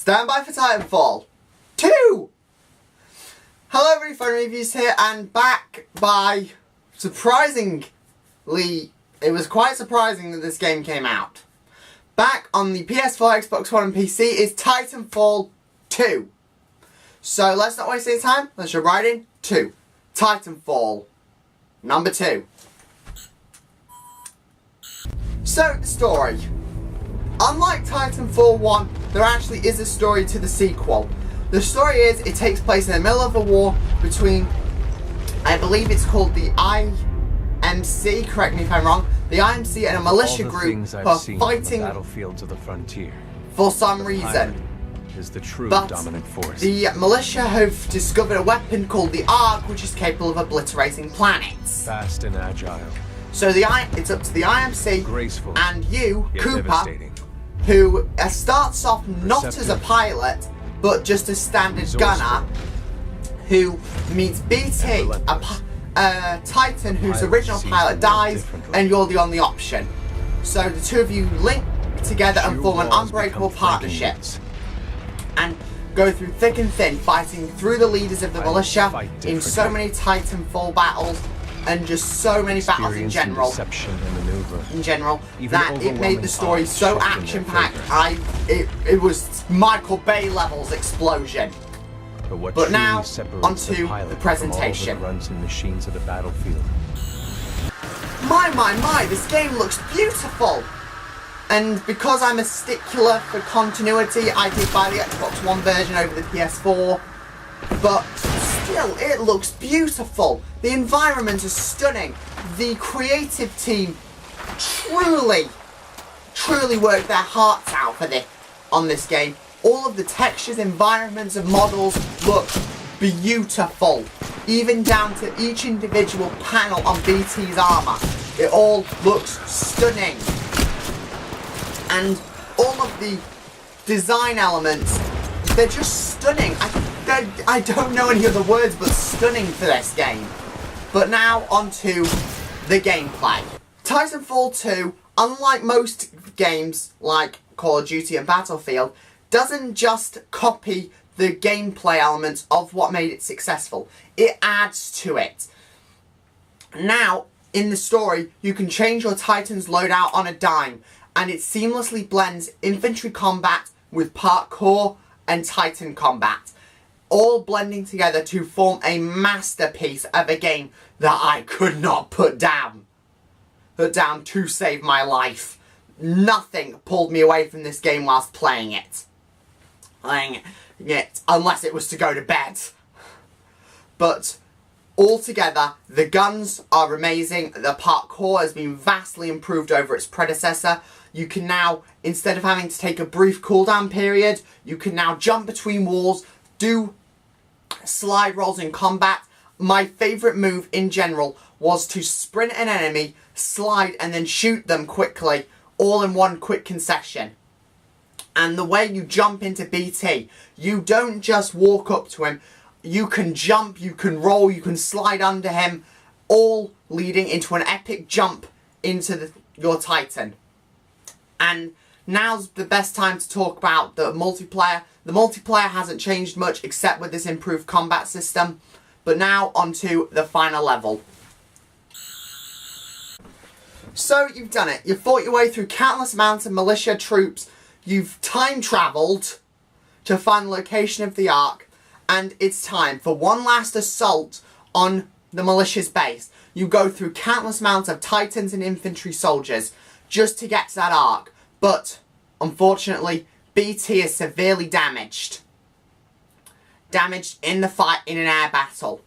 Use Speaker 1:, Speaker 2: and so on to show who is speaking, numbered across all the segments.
Speaker 1: Stand by for Titanfall 2! Hello everybody, FunReviews here, and back by, surprisingly, it was quite surprising that this game came out. Back on the PS4, Xbox One and PC is Titanfall 2. So let's not waste any time, let's jump right in to Titanfall number 2. So, the story. Unlike Titanfall 1, there actually is a story to the sequel. The story is, it takes place in the middle of a war between, I believe it's called the IMC, correct me if I'm wrong, the IMC and a militia group who are fighting
Speaker 2: battlefields of the frontier.
Speaker 1: For some reason.
Speaker 2: Is the true
Speaker 1: but
Speaker 2: dominant force.
Speaker 1: The militia have discovered a weapon called the Ark, which is capable of obliterating planets.
Speaker 2: Fast and agile.
Speaker 1: So it's up to the IMC
Speaker 2: Graceful,
Speaker 1: and you, Cooper, who starts off not as a pilot, but just a standard gunner, who meets BT, a Titan whose original pilot dies, and you're the only option. So the two of you link together and form an unbreakable partnership, and go through thick and thin, fighting through the leaders of the militia in so many Titanfall battles, and just so many battles in general. That it made the story so action-packed. It was Michael Bay levels explosion. But now onto the presentation.
Speaker 2: Machines of the battlefield.
Speaker 1: My! This game looks beautiful. And because I'm a stickler for continuity, I did buy the Xbox One version over the PS4. But still, it looks beautiful. The environment is stunning. The creative team truly worked their hearts out on this game. All of the textures, environments, and models look beautiful. Even down to each individual panel on BT's armor. It all looks stunning. And all of the design elements, they're just stunning. I don't know any other words but stunning for this game. But now onto the gameplay. Titanfall 2, unlike most games like Call of Duty and Battlefield, doesn't just copy the gameplay elements of what made it successful. It adds to it. Now, in the story, you can change your Titan's loadout on a dime, and it seamlessly blends infantry combat with parkour and Titan combat, all blending together to form a masterpiece of a game that I could not put down to save my life. Nothing pulled me away from this game whilst playing it. Unless it was to go to bed. But altogether, the guns are amazing. The parkour has been vastly improved over its predecessor. You can now, instead of having to take a brief cooldown period, you can now jump between walls, do slide rolls in combat. My favourite move in general was to sprint an enemy, slide, and then shoot them quickly, all in one quick concession. And the way you jump into BT, you don't just walk up to him, you can jump, you can roll, you can slide under him, all leading into an epic jump into your Titan. And now's the best time to talk about the multiplayer. The multiplayer hasn't changed much except with this improved combat system. But now onto the final level. So you've done it. You've fought your way through countless amounts of militia troops. You've time travelled to find the location of the Ark. And it's time for one last assault on the militia's base. You go through countless amounts of Titans and infantry soldiers just to get to that Ark. But, unfortunately, BT is severely damaged. Damaged in the fight in an air battle.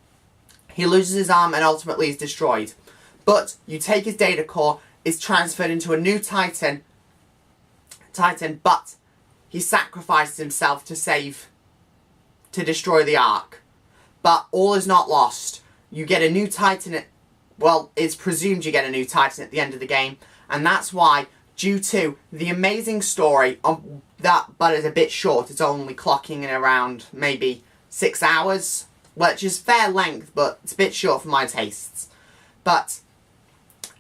Speaker 1: He loses his arm and ultimately is destroyed. But you take his data core, is transferred into a new Titan, but he sacrifices himself to destroy the Ark. But all is not lost. You get a new Titan well, it's presumed you get a new Titan at the end of the game, and that's why, due to the amazing story of that, but it's a bit short, it's only clocking in around maybe 6 hours, which is fair length, but it's a bit short for my tastes. But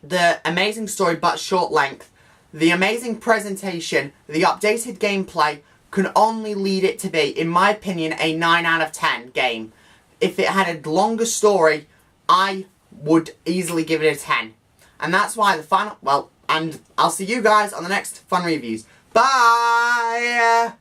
Speaker 1: the amazing story but short length, the amazing presentation, the updated gameplay, can only lead it to be, in my opinion, a 9 out of 10 game. If it had a longer story, I would easily give it a 10. And that's why the final... Well, and I'll see you guys on the next Fun Reviews. Bye!